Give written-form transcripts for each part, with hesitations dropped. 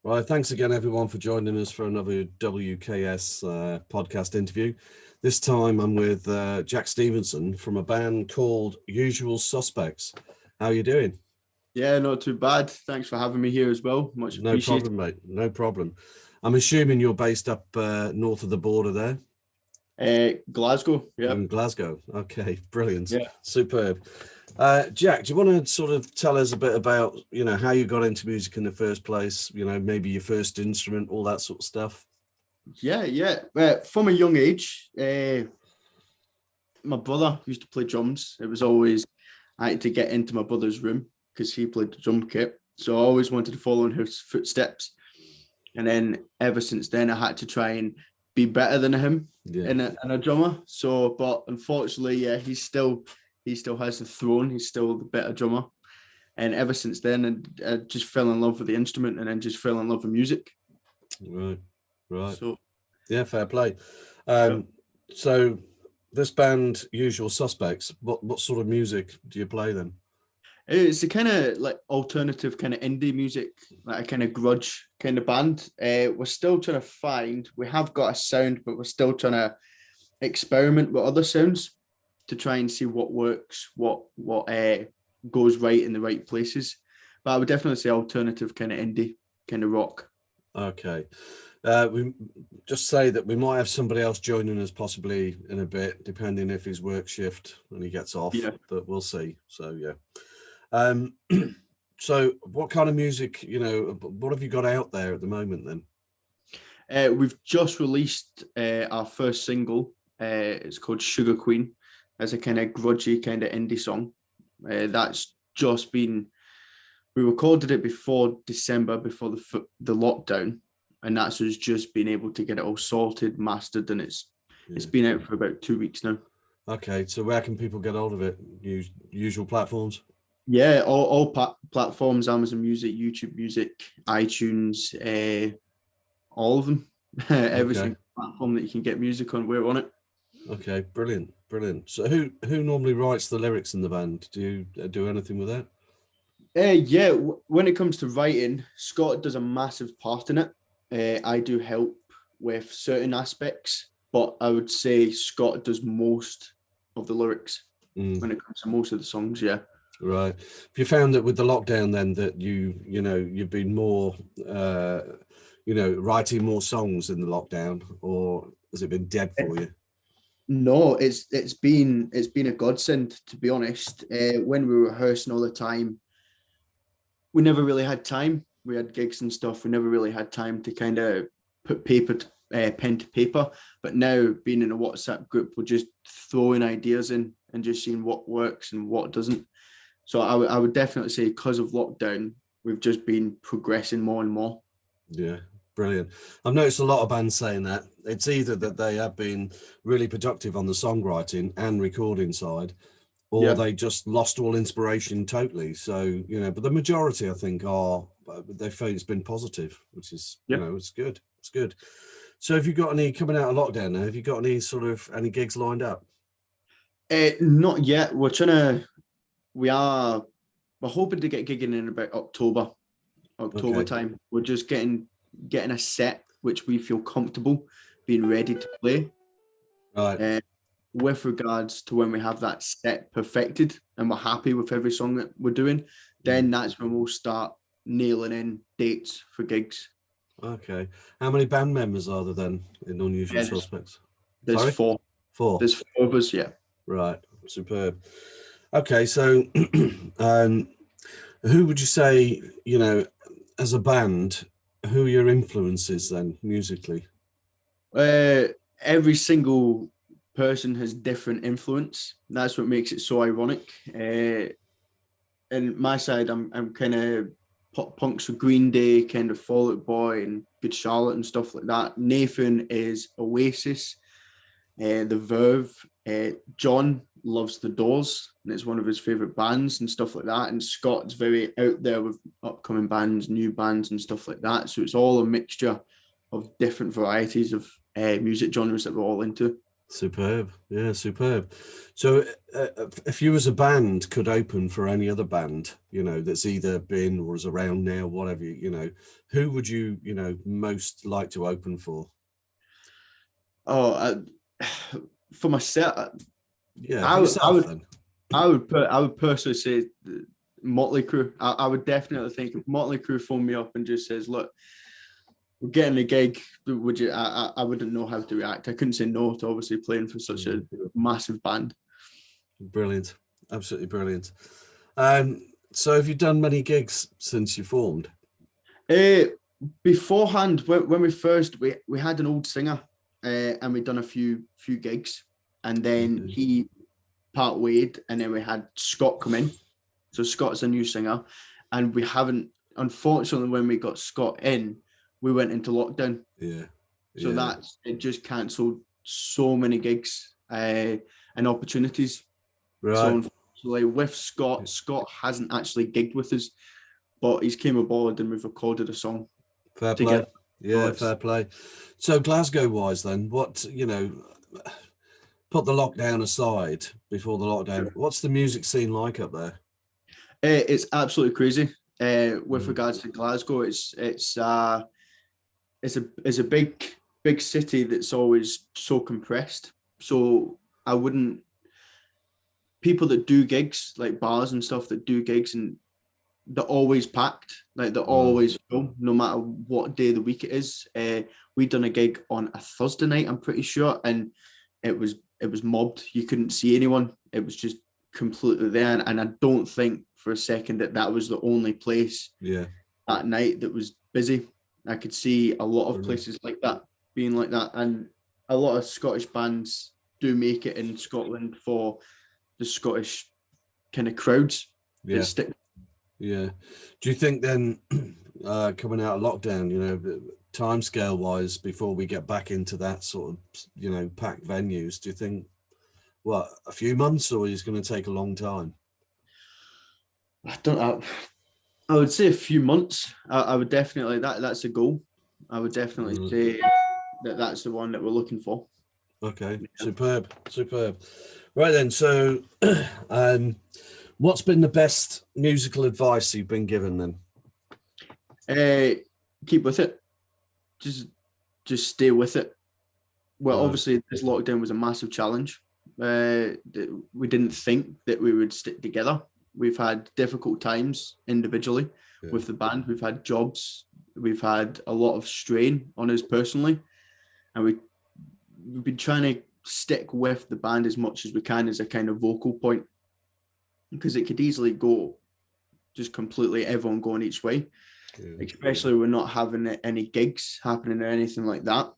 Right, thanks again, everyone, for joining us for another WKS podcast interview. This time I'm with Jack Stevenson from a band called Usual Suspects. How are you doing? Yeah, not too bad. Thanks for having me here as well. Much No appreciated. problem, mate. No problem. I'm assuming you're based up north of the border there. Glasgow. You're Yeah. in Glasgow. Okay, brilliant. Yeah. Superb. Jack, do you want to sort of tell us a bit about, how you got into music in the first place, maybe your first instrument, all that sort of stuff? Yeah. From a young age, my brother used to play drums. It was always, I had to get into my brother's room because he played the drum kit. So I always wanted to follow in his footsteps. And then ever since then, I had to try and be better than him Yeah. in a drummer. So, but unfortunately, yeah, he still has the throne. He's still the better drummer. And ever since then, I just fell in love with the instrument and then just fell in love with music. Right. So, Yeah, fair play. yeah. So this band, Usual Suspects, what sort of music do you play then? It's a kind of like alternative kind of indie music, like a kind of grudge kind of band. We're still trying to find, we have got a sound, but we're still trying to experiment with other sounds to try and see what works, what goes right in the right places. But I would definitely say alternative kind of indie, kind of rock. Okay. We just say that we might have somebody else joining us possibly in a bit, depending if his work shift when he gets off, Yeah. but we'll see. So, yeah. Um, so what kind of music, what have you got out there at the moment then? We've just released our first single. It's called Sugar Queen. It's a kind of grudgy kind of indie song. That's just been. We recorded it before December, before the lockdown, and that's us just being able to get it all sorted, mastered, and it's been out for about 2 weeks now. Okay, so where can people get hold of it? Usual platforms? Yeah, all platforms: Amazon Music, YouTube Music, iTunes, all of them. Every Okay. single platform that you can get music on, we're on it. Okay, brilliant. So who normally writes the lyrics in the band? Do you do anything with that? Yeah, when it comes to writing, Scott does a massive part in it. I do help with certain aspects, but I would say Scott does most of the lyrics when it comes to most of the songs. Yeah. Right. Have you found that with the lockdown then that you've been more writing more songs in the lockdown, or has it been dead for you? No, it's been a godsend, to be honest. When we were rehearsing all the time, we never really had time. We had gigs and stuff. We never really had time to kind of put pen to paper. But now, being in a WhatsApp group, we're just throwing ideas in and just seeing what works and what doesn't. So I would definitely say, because of lockdown, we've just been progressing more and more. Yeah, brilliant. I've noticed a lot of bands saying that. It's either that they have been really productive on the songwriting and recording side, or Yeah. they just lost all inspiration totally. So, but the majority, I think, they feel it's been positive, which is, Yeah. it's good. It's good. So have you got any coming out of lockdown now? Have you got any gigs lined up? Not yet. We are, we're hoping to get gigging in about October Okay. time. We're just getting a set which we feel comfortable being ready to play. Right. With regards to when we have that set perfected and we're happy with every song that we're doing, then that's when we'll start nailing in dates for gigs. Okay. How many band members are there then in Unusual Yeah, Suspects? there's Sorry? four. Four. There's four of us, yeah. Right. Superb. Okay. So, um, who would you say, as a band, who are your influences then musically? Every single person has different influence. That's what makes it so ironic. And my side, I'm kind of pop punks for Green Day, kind of Fall Out Boy and Good Charlotte and stuff like that. Nathan is Oasis, The Verve. John loves The Doors, and it's one of his favorite bands and stuff like that. And Scott's very out there with upcoming bands, new bands and stuff like that. So it's all a mixture of different varieties of music genres that we're all into. Superb. Yeah, superb. So if you as a band could open for any other band, that's either been or is around now, whatever, who would you, most like to open for? Oh, for myself, Yeah, for I, would- I yourself would then. I would personally say Motley Crue. I would definitely think if Motley Crue phoned me up and just says, "Look, we're getting a gig. Would you?" I wouldn't know how to react. I couldn't say no to obviously playing for such a massive band. Brilliant. Absolutely brilliant. So have you done many gigs since you formed? Uh, Beforehand, when we first we had an old singer, and we'd done a few gigs, and then Okay. he part ways, and then we had Scott come in. So Scott's a new singer, and we haven't. Unfortunately, when we got Scott in, we went into lockdown. Yeah. So Yeah. it just cancelled so many gigs and opportunities. So Right. unfortunately, with Scott, Scott hasn't actually gigged with us, but he's came aboard and we've recorded a song Fair play. together. So Yeah, fair play. So Glasgow wise then, put the lockdown aside before the lockdown, what's the music scene like up there? it's absolutely crazy. With Mm, regards to Glasgow, it's a big city that's always so compressed. So I wouldn't people that do gigs like bars and stuff that do gigs and they're always packed, like they're right. always full, no matter what day of the week it is. We'd done a gig on a Thursday night, I'm pretty sure, and it was mobbed. You couldn't see anyone. It was just completely there, and I don't think for a second that was the only place Yeah. that night that was busy. I could see a lot of Brilliant. places like that being like that, and a lot of Scottish bands do make it in Scotland for the Scottish kind of crowds that Yeah. stick. Yeah. Do you think then, coming out of lockdown, time scale wise, before we get back into that sort of, packed venues, do you think, what, a few months or is it going to take a long time? I don't know. I would say a few months. I would definitely that's a goal. I would definitely Mm, say that's the one that we're looking for. okay. Superb. Superb. Right then. So, um, what's been the best musical advice you've been given then? Keep with it. Just stay with it. Well, Right. obviously this lockdown was a massive challenge. We didn't think that we would stick together. We've had difficult times individually Yeah. with the band. We've had jobs. We've had a lot of strain on us personally, and we've been trying to stick with the band as much as we can as a kind of vocal point because it could easily go just completely everyone going each way, Yeah. especially we're not having any gigs happening or anything like that.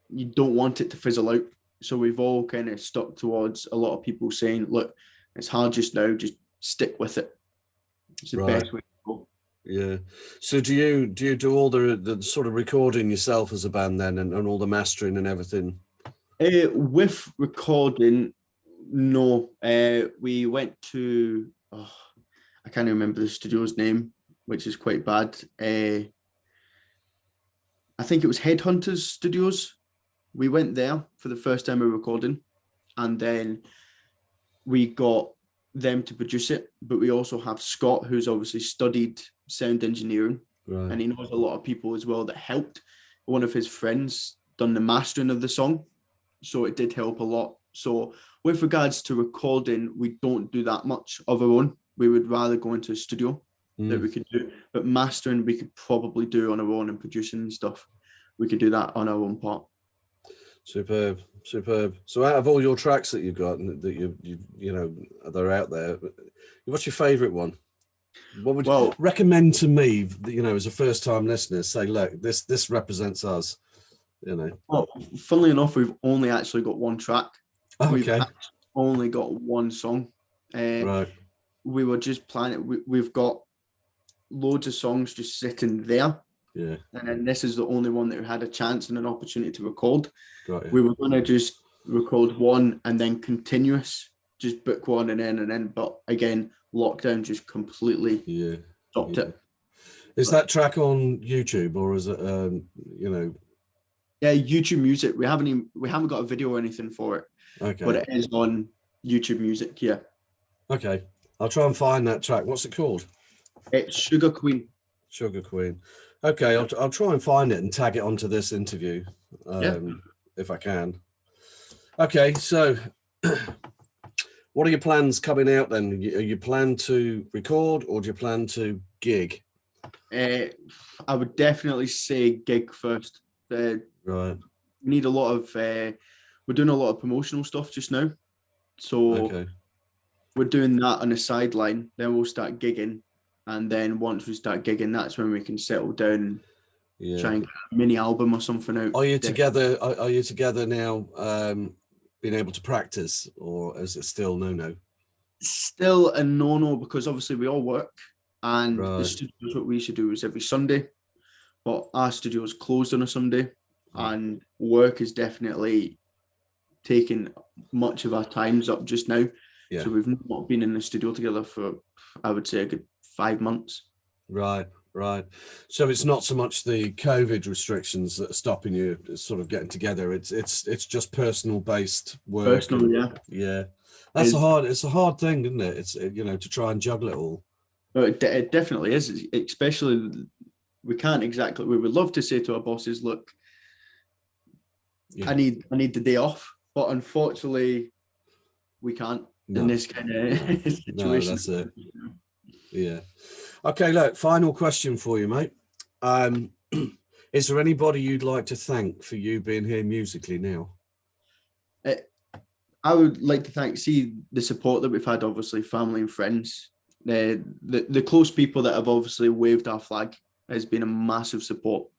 You don't want it to fizzle out. So we've all kind of stuck towards a lot of people saying, look, it's hard just now, just stick with it. It's the Right. best way to go. Yeah. So do you do all the sort of recording yourself as a band then and all the mastering and everything? With recording, no. We went to, I can't remember the studio's name, which is quite bad. I think it was Headhunters Studios. We went there for the first time we were recording, and then we got them to produce it. But we also have Scott, who's obviously studied sound engineering, Right. and he knows a lot of people as well that helped. One of his friends done the mastering of the song, so it did help a lot. So with regards to recording, we don't do that much of our own. We would rather go into a studio that Mm. we could do, but mastering we could probably do on our own and producing and stuff. We could do that on our own part. Superb, superb. So out of all your tracks that you've got and that they're out there, what's your favourite one? What would you Well, recommend to me, as a first time listener, say, look, this represents us, you know. well, funnily enough, we've only actually got one track. We've Okay. only got one song. Right. We were just planning. We've got loads of songs just sitting there, Yeah. and then this is the only one that we had a chance and an opportunity to record. Got We you. were going to just record one and then continuous, just book one and then. But again, lockdown just completely Yeah. stopped Yeah. it. Is But that track on YouTube or is it, Yeah, YouTube Music. We haven't got a video or anything for it, but Okay. it is on YouTube Music. Yeah, Okay. I'll try and find that track. What's it called? it's Sugar Queen. Sugar Queen. Okay, Yeah, I'll try and find it and tag it onto this interview, yeah. if I can. Okay, so what are your plans coming out then? Are you plan to record or do you plan to gig? I would definitely say gig first. Right. We need a lot of. We're doing a lot of promotional stuff just now, so Okay. we're doing that on a sideline. Then we'll start gigging, and then once we start gigging, that's when we can settle down, Yeah. try and get a mini album or something out. Are you together? Are you together now? Being able to practice, or is it still no? Still a no-no because obviously we all work, and the Right. studios what we should do is every Sunday, but our studio is closed on a Sunday, Mm. and work is definitely taking much of our times up just now. Yeah. So we've not been in the studio together for, I would say, a good 5 months. Right. Right. So it's not so much the COVID restrictions that are stopping you sort of getting together. It's just personal based work. Personally, yeah. Yeah. Is It's a hard thing, isn't it? It's to try and juggle it all. no, it definitely is. Especially, we can't exactly. We would love to say to our bosses, "Look, Yeah. I need the day off," but unfortunately, we can't in No. this kind of No. No, situation. that's it. Yeah. Okay, look, final question for you, mate. Is there anybody you'd like to thank for you being here musically now? I would like to see the support that we've had, obviously, family and friends. The close people that have obviously waved our flag has been a massive support.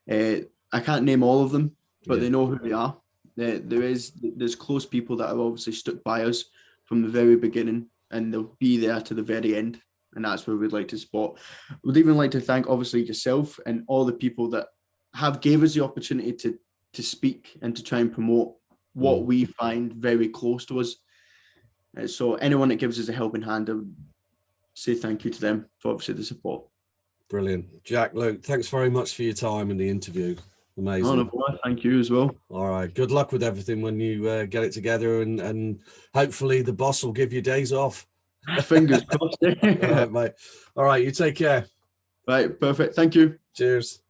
I can't name all of them, but Yeah. they know who they are. There's close people that have obviously stuck by us from the very beginning, and they'll be there to the very end. And that's where we'd like to support. We'd even like to thank obviously yourself and all the people that have gave us the opportunity to speak and to try and promote what we find very close to us. So anyone that gives us a helping hand, I would say thank you to them for obviously the support. Brilliant. Jack, Luke, thanks very much for your time in the interview. Amazing. Oh, no, boy, thank you as well. All right. Good luck with everything when you get it together, and hopefully the boss will give you days off. Fingers crossed. All right, mate. All right. You take care. Right, perfect. Thank you. Cheers.